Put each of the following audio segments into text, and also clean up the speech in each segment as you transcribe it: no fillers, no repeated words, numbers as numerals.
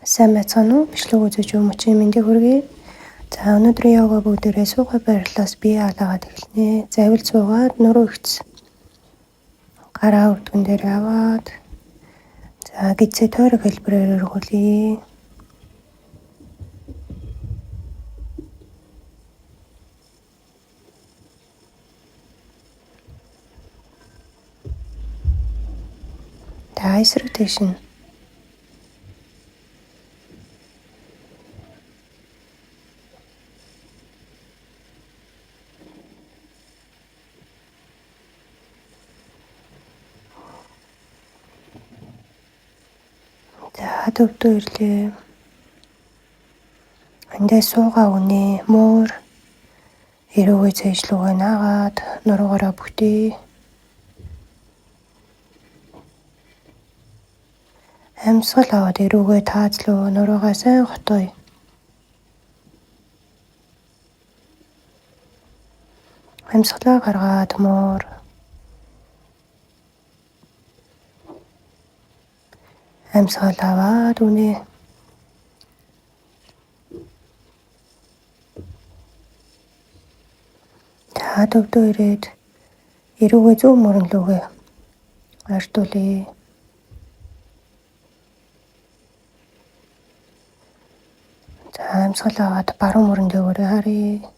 Сайн байцгаана уу? Бичлэг үзэж өмчийн мэндийг хүргэе. За өнөөдрийн йога бүгдээрээ суугаа байрлалаас бие алаагаад эхэлнэ. Завил суугаад нуруу ихц. Гараа өвдгөн дээр аваад. За гидсээ тойрог хэлбэрээр өргүүлье. За эсрэг тийш нь. За төвдөө ирлээ. Эндээ суугаа үнэ муур эрүүгээ цээжлүүгээ наагаад нуруугаараа бүтээ. Амьсгал аваад эрүүгээ таазлуу нуруугаа сайн хотоё. Амьсгалаа гаргаад муур. Амьсгал аваад үнэ. За төвдөө ирээд эрүүгээ зөв мөрөн лүүгээ ойртуулъя. За амьсгал аваад баруун мөрөн дээгүүрээ харъя.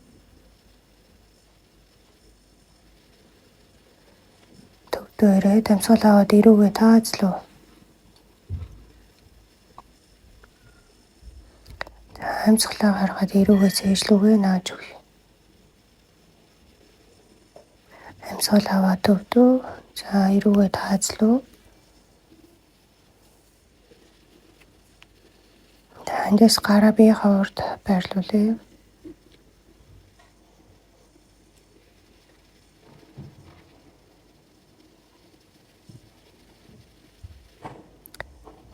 Төвдөө ирээд амьсгал аваад эрүүгээ таазлуу. За амьсгалаа гаргаад эрүүгээ цээжлүүгээ нааж өгье. Амьсгал аваад төвдөө. За эрүүгээ таазлуу. За эндээс гараа биеийнхээ урд байрлуулъя.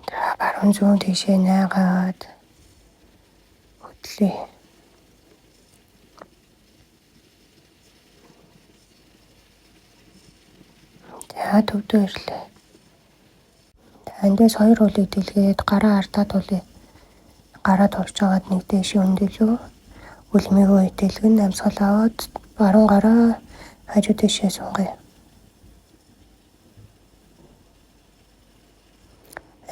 За баруун зүүн тийшээ наагаад хөдлөе. За төвдөө ирлээ. Эндээс хоёр хөлийг дэлгээд гараа артаа тулъя. Гараа тулж агаад нэг дэш өндөлөө. Үлмигөө итэлгэн амьсгал аваад баруун гараа хажуу дэшээ сунгая.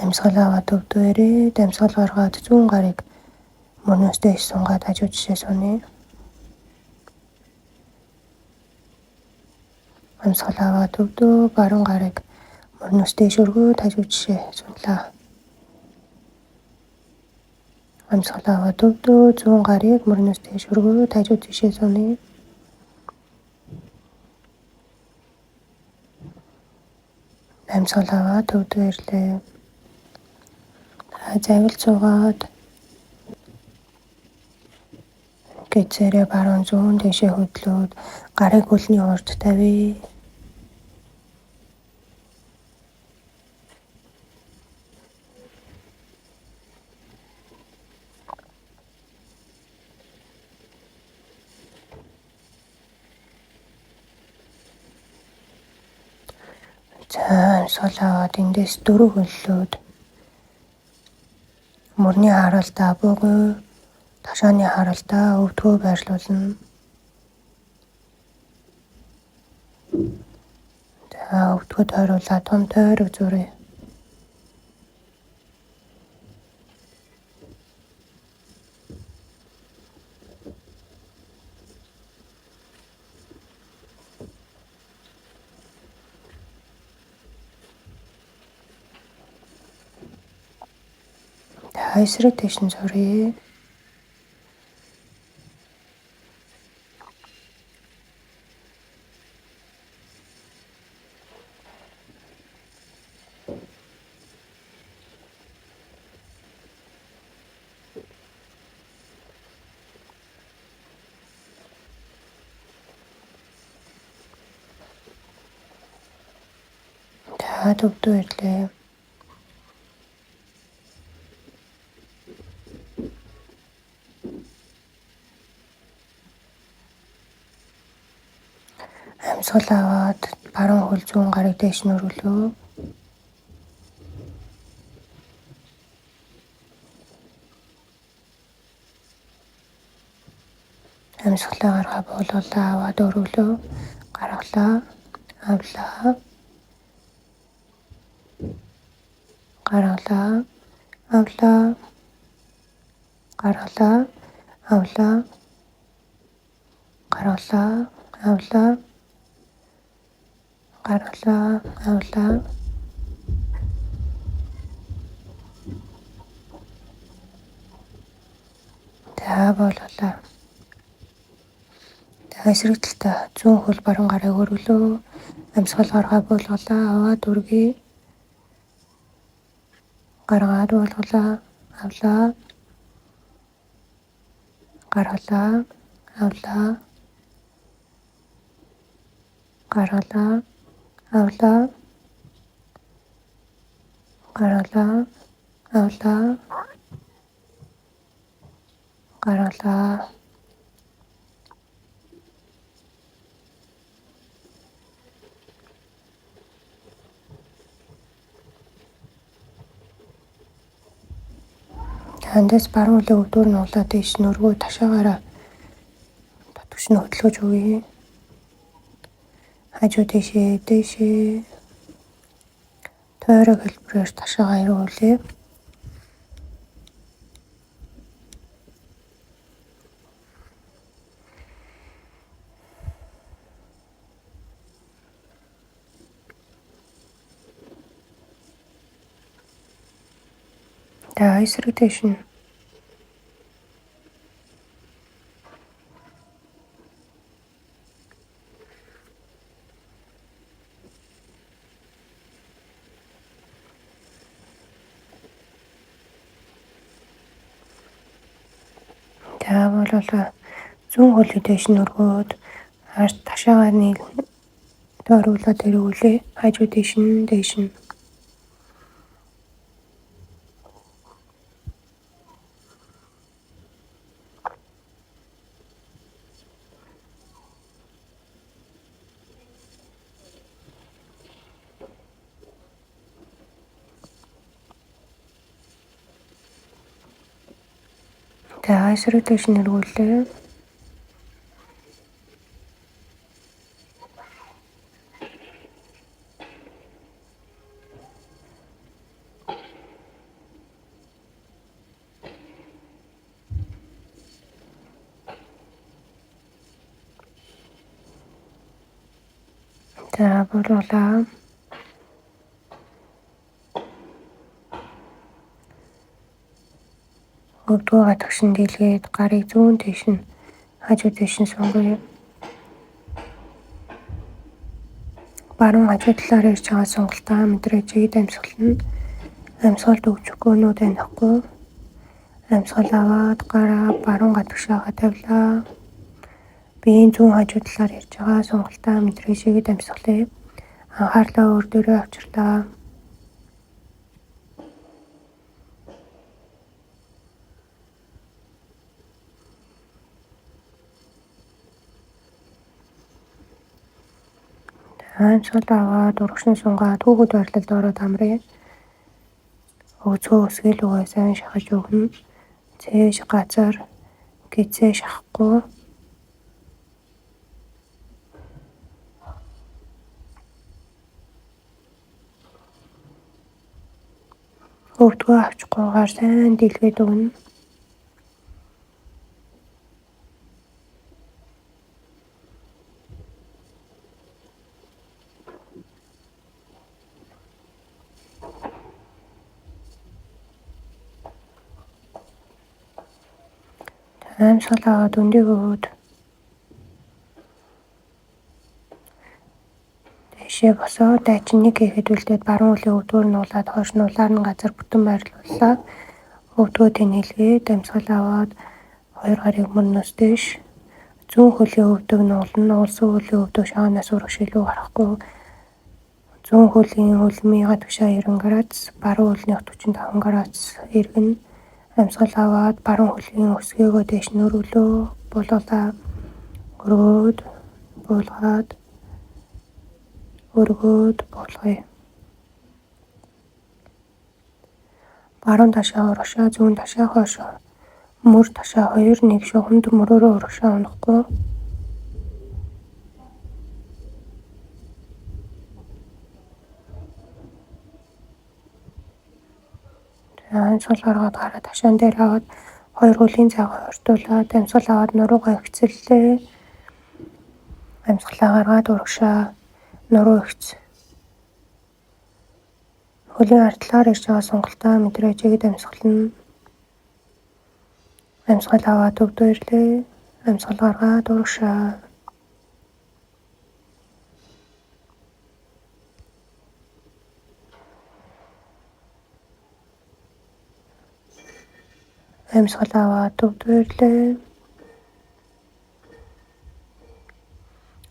Амьсгал аваад төвдөө ирээд амьсгал гаргаад зүүн гарыг мөрнөөс дэш сунгаад хажуу дэшээ сунъя. Амьсгал аваад төвдөө баруун гарыг мөрнөөс дэш өргөөд хажуу дэшээ сунлаа. Амьсгал аваад төвдөө зүүн гарыг мөрнөөс дэш өргөөд хажуу дэшээ сунъя. Амьсгал аваад төвдөө ирлээ. Завил суугаад гидсээрээ баруун зүүн дэшээ хөдлөөд гарыг хөлний урд тавья. За амьсгал аваад эндээс дөрөв хөллөөд мөрний харалтаа бөгөө ташааны харалтаа өвдгөө байрлуулна. За өвдгөө тойруулаад том тойрог зуръя. Эсрэг тийш нь зуръя. За төвдөө ирлээ. Амьсгал аваад баруун хөл зүүн гарыг дэш нь өргөлөө. Амьсгалаа гаргаа буулгалаа аваад өргөлөө гаргалаа авлаа гаргалаа авлаа гаргалаа авлаа гаргалаа авлаа гаргалаа авлаа за буулгалаа. Эсрэг талдаа зүүн хөл баруун гарыг өргөлөө амьсгал гаргаа буулгалаа аваад өргөе гаргаад буулгалаа авлаа гаргалаа авлаа гаргалаа авлаа гаргалаа авлаа гаргалаа. Хандас баруун үлээ өвдөр нь улаа дээш нь өргөө ташаагаараа татвч нь хөтлөж өгье. Хажуу дээшээ тойрог хэлбэрээр ташаагаа ирүүлээ. За эсрэг дээш нь болоо зүүн хөлөг дээш нь өргөөд хаш ташаагаар нь тойруулаад ирүүлээ. Хажуу дээш нь за эсрэг дээш нь өргүүлээ. За болоо өвдгөө тагшин дийлгээд гарыг зүүн дээш нь хажуу дээш нь сунгая. Баруун хажуу талаар ирж байгаа сонголтоо мэдрэж ийд амьсгална. Амьсгалд өвчгөө нүүд анахгүй. Амьсгал аваад гараа баруун гадагшаага тавилаа. Биеийн зүүн хажуу талаар ирж байгаа сонголтоо мэдрэж ийд амьсгалъя. Анхаарлаа өөр дөрөө авчирлаа. Амьсгал аваад урагшин сунгаад хүүхэд байрлалд ороод амръя. Өвцгөө өсгөл өгөө сайн шахаж өгнө. Цээж газар гизээ шахахгүй. Өвдгөө авчихгүйгээр сайн дийлгээд өгнө. Амьсгал аваад өндөг өгөөд дэшээ босоо дайчин нэг хийхэд үлдээд баруун үлээ өвдгөр нь уулаад хойш нь улаар нь газар бүтэн байрлууллаа. Өвдгөө тэнэлгээд амьсгал аваад хоёр гарыг мөрнөөс дэш зүүн хөлийн өвдөг нь уулна. Улсын хөлийн өвдөг шаанаас урагш илүү гарахгүй. Зүүн хөлийн хөлмийн гадагшаа 90 градус, баруун хөлний 45 градус эргэнэ. Амьсгал аваад баруун хөлийн өсгөөгөө дээш нь өргөлөө буулгалаа өргөөд буулгаад өргөөд буулгая. Баруун ташаа урагшаа зүүн ташаа хойшоо Мөр ташаа 2 нэг шугамд мөрөөрөө урагшаа унахгүй. Амьсгал гаргаад гараа ташаан дээр аваад 2 хөлийн цагаан хурдуулаад амьсгал аваад нуруугаа ихцэллээ. Амьсгалаа гаргаад урагшаа нуруу ихц. Хөлийн артлаар ирж байгаа сонголтоо мэдрэж ихэд амьсгална. Амьсгал аваад өвдөө ирлээ. Амьсгал гаргаад урагшаа. Амьсгал аваад өвдөө ирлээ.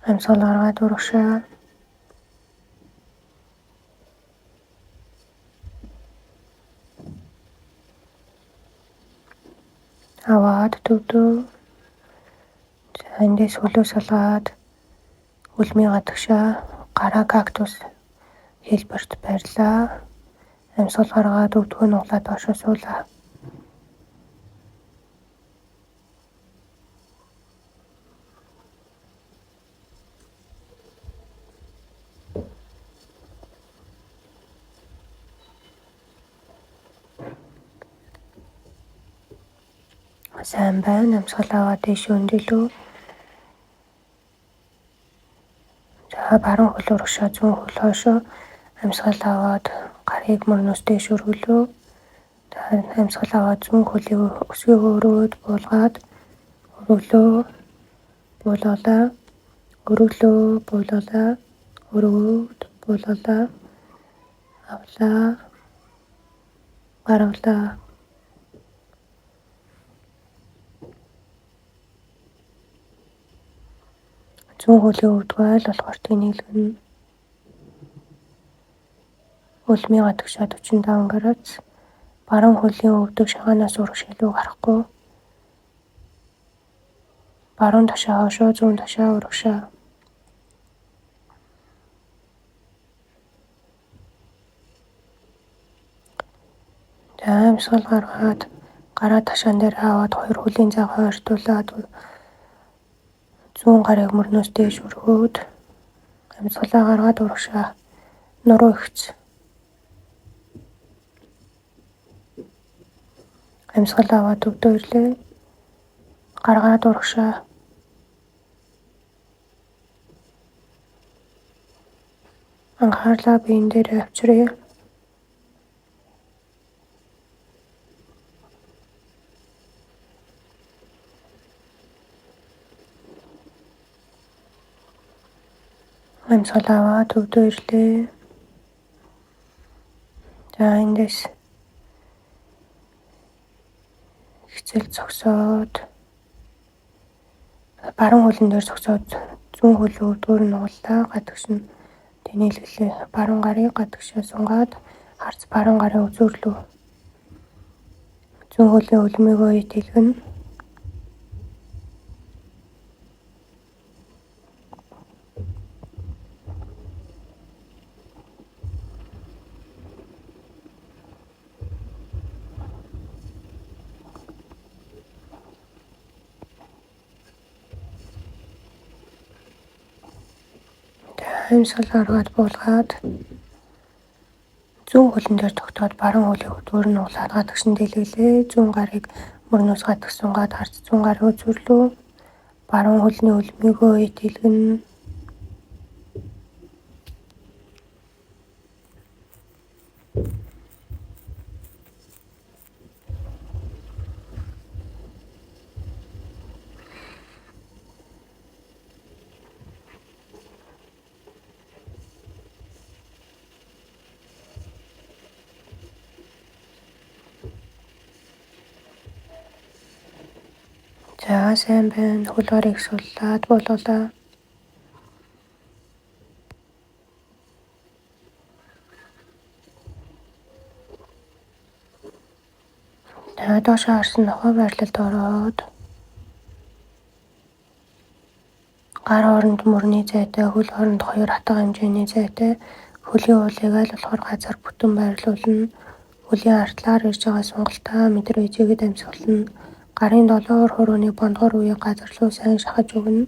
Амьсгал гаргаад урагшаа. Аваад өвдөө. Эндээс хөлөө салгаад үлмий гадагшаа гараа кактус хэлбэрт барьлаа. Амьсгал гаргаад өвдгөө нуглаад доошоо суулаа. Сайн байна. Амьсгал аваад дэш өндөөлөө. За баруун хөл урагшаа зүүн хөл хойшоо амьсгал аваад гарыг мөрнөөс дэш өргөлөө. Амьсгал аваад зүүн хөлийг өсгөө өрөөд буулгаад өргөлөө. Буулгалаа. Өргөлөө. Буулгалаа. Өрөөд буулгалаа. Авлаа. Гаргалаа. Зүүн хөлийн өвдгөөл болохоор тэнэлгэн. Үлмий гадагшаа 45 градус. Баруун хөлийн өвдөг шагаанаас урагш илүү гарахгүй. Баруун ташаа хойшоо зүүн ташаа урагшаа. Амьсгал гаргаад гараа ташаан дээр аваад 2 хөлийн цагаан хойртуулаад зүүн гарыг мөрнөөс дэш өргөөд амьсгалаа гаргаад урагшаа. Нуруу ихц. Амьсгал аваад өвдөө ирлээ. Гаргаад урагшаа. Анхаарлаа биен дээр авчиръя. Амьсгал аваад өвдөө ирлээ. За эндээс ихцэл зогсоод баруун хөлн дээр зогсоод зүүн хөлөө өвдгөр нь нугаллаа. Гадагш нь тэнэлгэлээ. Баруун гарыг гадагшаа сунгаад харц баруун гарын үзүүрлөө. Зүүн хөлийн үлмийгөө итгэлгэн. Амьсгал гаргаад буулгаад зүүн хөлн дээр тогтоод баруун хөлийг өвдгөр нь нуглаад гадагш нь дэлгэлээ. Зүүн гарыг мөрнөөс гадагш сунгаад харц зүүн гарын үзүүрлөө. Баруун хөлний үлмийгөө итгэлгэн. За сайн байна. Хөл гарыг суллаад буулгалаа. Доошоо харсан нохой байрлалд ороод гар хооронд мөрний зайтай, хөл хооронд 2 хатга хэмжээний зайтай хөлийн уулыг аль болохоор газар бүтэн байрлуулна. Хөлийн артлаар ирж байгаа сонголтоо мэдрэж ихэд амьсгална. Гарын долоовор хурууны бондгор үеийг газар руу сайн шахаж өгнө.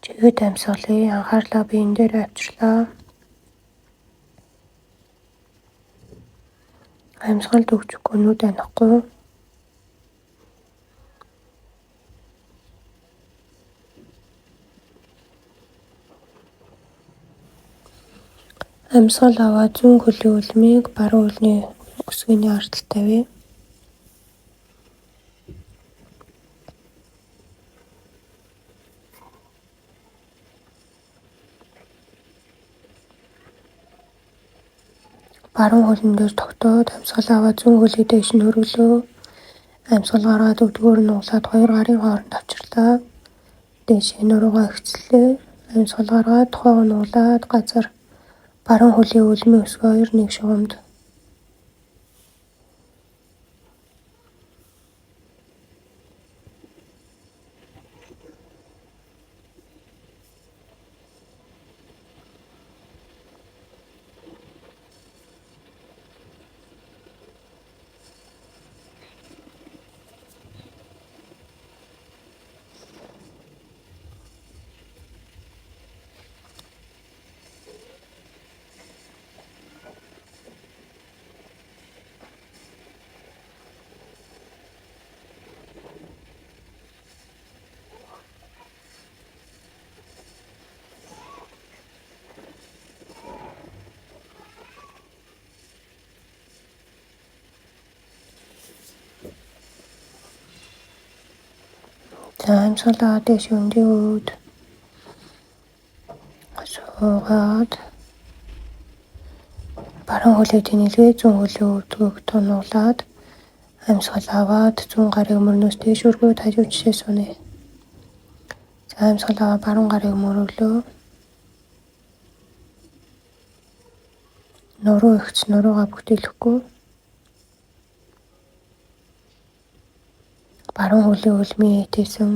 Чигэд амьсгалын анхаарлаа биен дээр авчирлаа. Амьсгалд өгчихгүй нүд анихгүй. Амьсгал аваад зүүн хөлний үлмийг баруун хөлний өсгөний ардтал тавья. Баруун хөлн дээр тогтоод амьсгал аваад зүүн хөлний дээш нь хөрвөлөө. Амьсгал гаргаад өдгөөр нь углаад хоёр гарын хооронд авчирлаа. Дээшээ нуруугаа ихцлээ. Амьсгал гаргаад тухайг нь углаад газар баруун хөлийн үлмийн өсгөө хоёр нэг шугамд. За амьсгалаа дээш өндөөд суугаад баруун хөлийг тэнэлгээ зүүн хөлийн өвдгөөг тунуулаад амьсгал аваад зүүн гарыг мөрнөөс дээш өргөөд хажуу жишээ сунэ. За амьсгал аваад баруун гарыг мөрөглөө. Нуруу ихч нуруугаа бүтээлэхгүй. Баруун хөлийн үлмийн итээсэн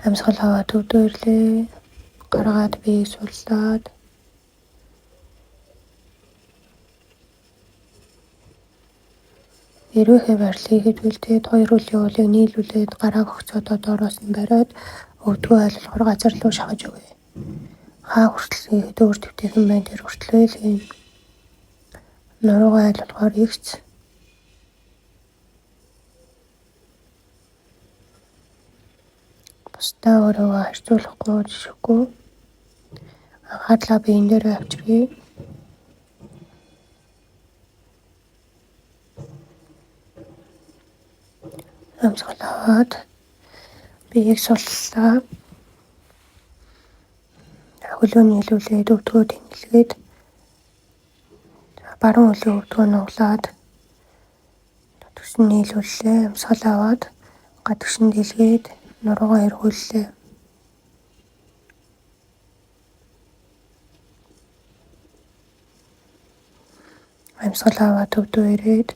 амьсгал аваад өвдөөрлээ. Гаргаад биеийг суллаад эрүүхэй барилыг хэдвэлдээд хоёр хөлийн уулыг нийлүүлээд гарааг өгцөөдөө доороос нь бариад өвдгөө айлуулгаар газар руу шахаж өгье. Хаа хүртэл дөөр твтэйхэн байна тэр хүртлээ л хийн. Нуруугаа айлуулгаар ихц. Бусдаа өөрийгөө харьцуулахгүй жишггүй. Анхаарлаа биен дээр авчиргий. Амьсгал аваад биеийг суллаа. Хөлөө нийлүүлээд өвдгөө тэнэлгээд баруун хөлийн өвдгөө нуглаад дотгош нь нийлүүллээ. Амьсгал аваад гадагш нь дэлгээд нуруугаа эргүүллээ. Амьсгал аваад өвдөө ирээд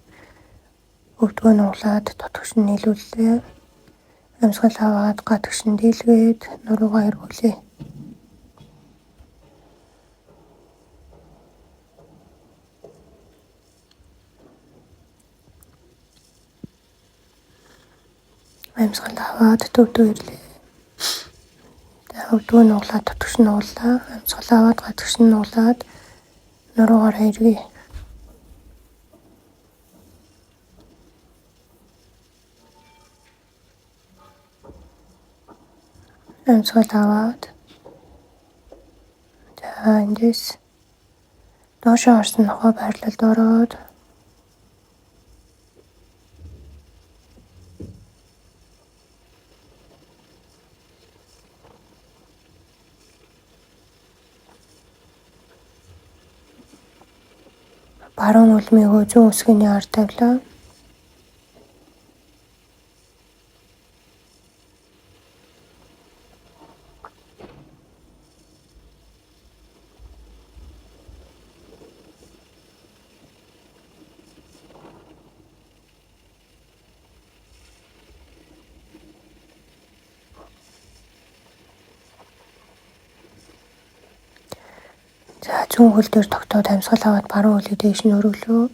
өвдгөө нуглаад дотгош нь нийлүүллээ. Амьсгал аваад гадагш нь дэлгээд нуруугаа эргүүлээ. Амьсгал аваад өвдөө ирлээ. Өвдгөө нуглаад дотгош нь нуглаа. Амьсгал аваад гадагш нь нуглаад нуруугаар эргье. Амьсгал аваад эндээс доошоо орсон нохой байрлалд ороод баруун үлмийгөө зүүн өсгөний ард тавилаа. зүүн хөл дээр тогтоод амьсгал аваад баруун хөлийг дээш нь өргөлөө.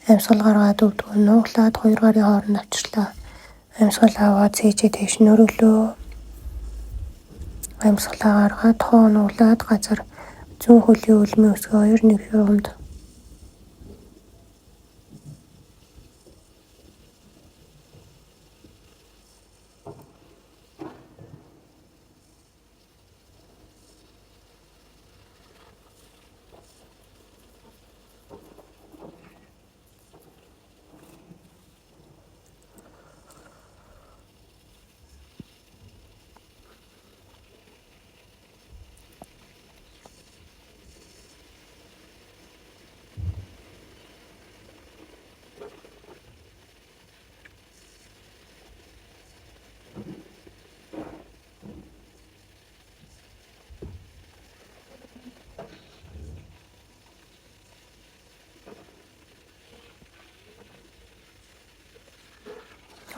Амьсгал гаргаад өвдгөө нууглаад хоёр гарын хооронд авчирлаа. Амьсгал аваад цээжээ дээш нь өргөлөө. Амьсгалаа гаргаад хоо нуулаад газар зүүн хөлийн үлмийн өсгөө 2-1 шугамд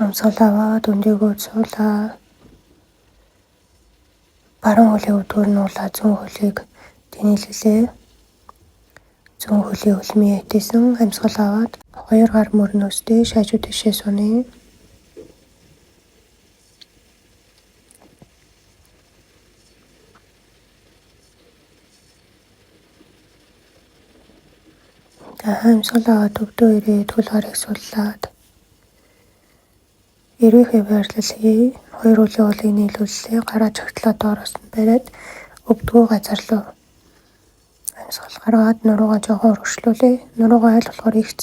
амьсгал аваад өндөөгөө цуулаа. Баруун хөлийн өвдгөр нуулаад зүүн хөлийг тэнэлэлээ. Зүүн хөлийн үлмийн ятисэн амьсгал аваад хоёр гар мөрнөөсдөө шаажуу тишээ суны. Амьсгал аваад өвдөө ирээд хөл гарыг суллаад эрүүхий байрлал хий. Хоёр үлийн уулыг нийлүүллээ. Гараа чогтлоо доороос нь бариад өвдгөө газар руу амьсгал гаргаад нуруугаа жоохон өргөжлүүлээ. Нуруугаа айл болохоор ихц.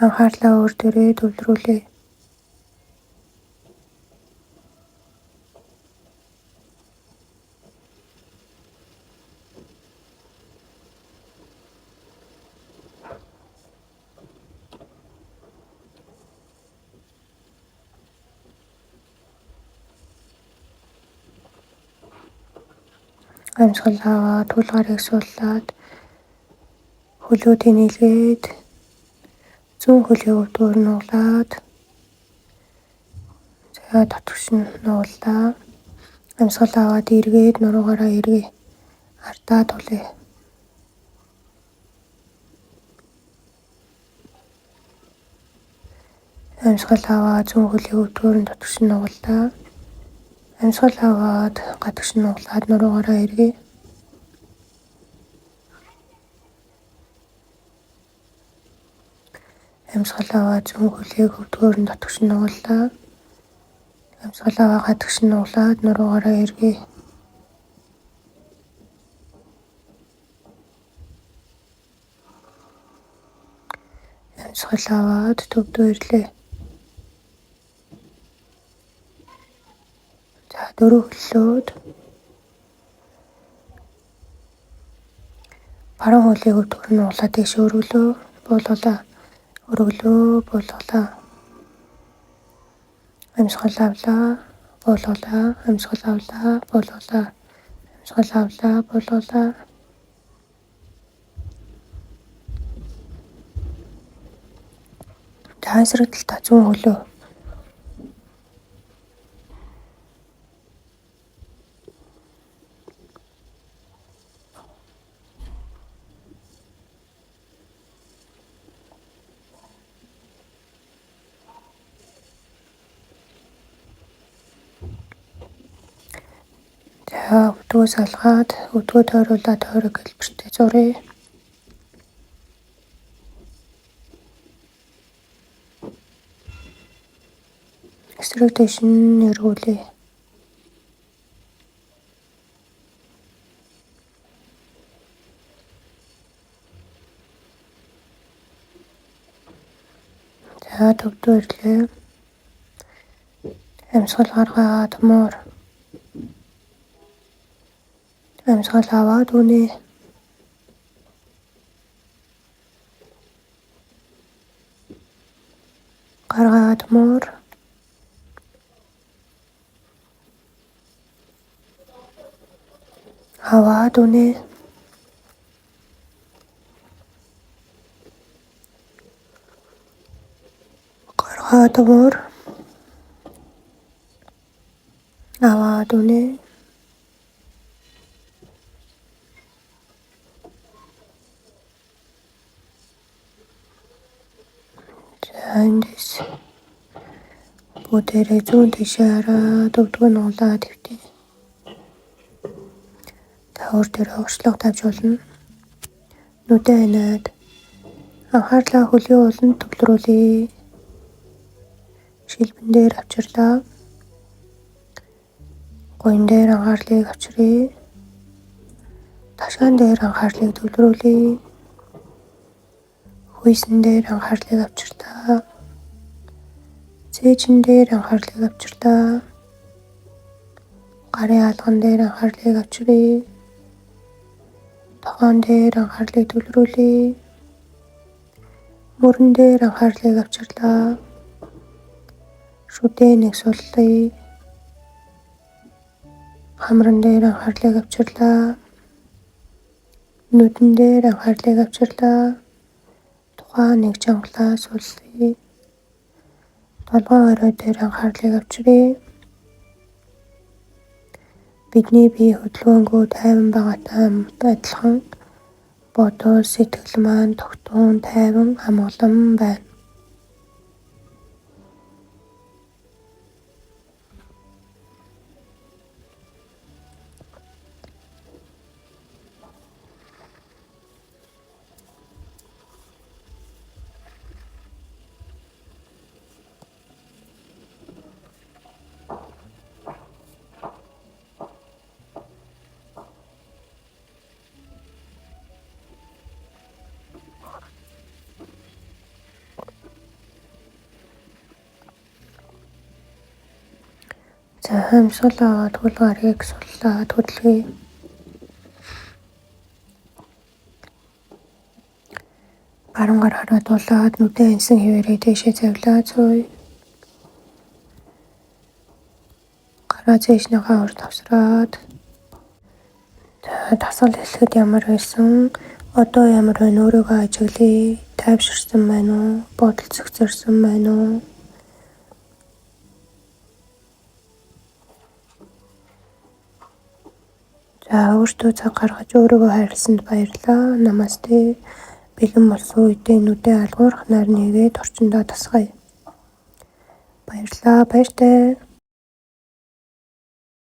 Анхаарлаа өөр дээрээ төвлөрүүлээ. Амьсгал аваад хөл гарыг сууллаад хөлөө тэнэлгээд зүүн хөлийн өвдгөр нуулаад за татвч нь нууллаа. Амьсгал аваад эргээд нуруугаараа эргээ ардаа тулээ. Амьсгал аваад зүүн хөлийн өвдгөр нь татвч нь нууллаа. Амьсгал аваад гадагш нь нуулаад нуруугаараа эргээ. Амьсгал аваад зүүн хөлийн өвдгөр нь татвч нь нууллаа. Амьсгал аваад гадагш нь нуулаад нуруугаараа эргээ. Амьсгал аваад төвдөө ирлээ. За дөрөв хөллөөд баруун хөлийн өвдгөр нь уулаад дээш өргөлөө. Буулгалаа. Өргөлөө, буулгалаа. Амьсгал авлаа, буулгалаа. Амьсгал авлаа, буулгалаа. Амьсгал авлаа, буулгалаа. Тансрагдaltaа зүүн хөлөө. Өвдгөө салгаад өвдгөө тойруулаад тойрог хэлбэртэй зуръя. Эсрэг дэш нь эргүүлээ. За төвдөө ирлээ. Амьсгал гаргаад муур. Амьсгал аваад үнэ. Гаргаад муур. Аваад үнэ. Гаргаад муур. Аваад үнэ. эндээс бүгдээрээ зүүн тийшээ хараад өвдгөө нуулаад хэвтээ. Та өөр дээр өгшлөг тавьж болно. Нүдэ ханаад анхаарлаа хөлийн ууланд төвлөрүүлье. Шилбэн дээр авчирлаа. Гуйн дээр анхаарлыг авчиръя. Ташаан дээр анхаарлыг төвлөрүүлье. Хүйсэн дээр анхаарлыг авчирлаа. Цээжин дээр анхаарлыг авчирлаа. Гарын алган дээр анхаарлыг авчиръя. Тохон дээр анхаарлыг төвлөрүүлье. Мөрөн дээр анхаарлыг авчирлаа. Шүдээ нэг суллая. Хамран дээр анхаарлыг авчирлаа. Нүдэн дээр анхаарлыг авчирлаа. Тухайн нэг чангалаа суллая. Толгой орой дээр анхаарлыг авчиръя. Бидний бие хөдөлгөөнгөө тайван байгаатай адилхан бодол сэтгэл маань тогтун тайван амгалан байна. За хамсуулаад хөл гарыг суллаад хөдлөе. Баруун гар хараад дуулаад нүдэ энсэн хэвээрээ дээшээ завлаад сууя. Гараа зээшнийхаа урд тавсраад тасгал хэлэхэд ямар байсан, одоо ямар байна өөрийгөө ажиглая. Тайвширсан байна уу? Бодол зохицорсон байна уу? За өөртөө цаг гаргаж өөрийгөө хайрласанд баярлалаа. Намасте. Бэлэн болсон үедээ нүдээ алгуурх нар нэгээд орчиндөө тасгая. Баярлалаа. Баяртай.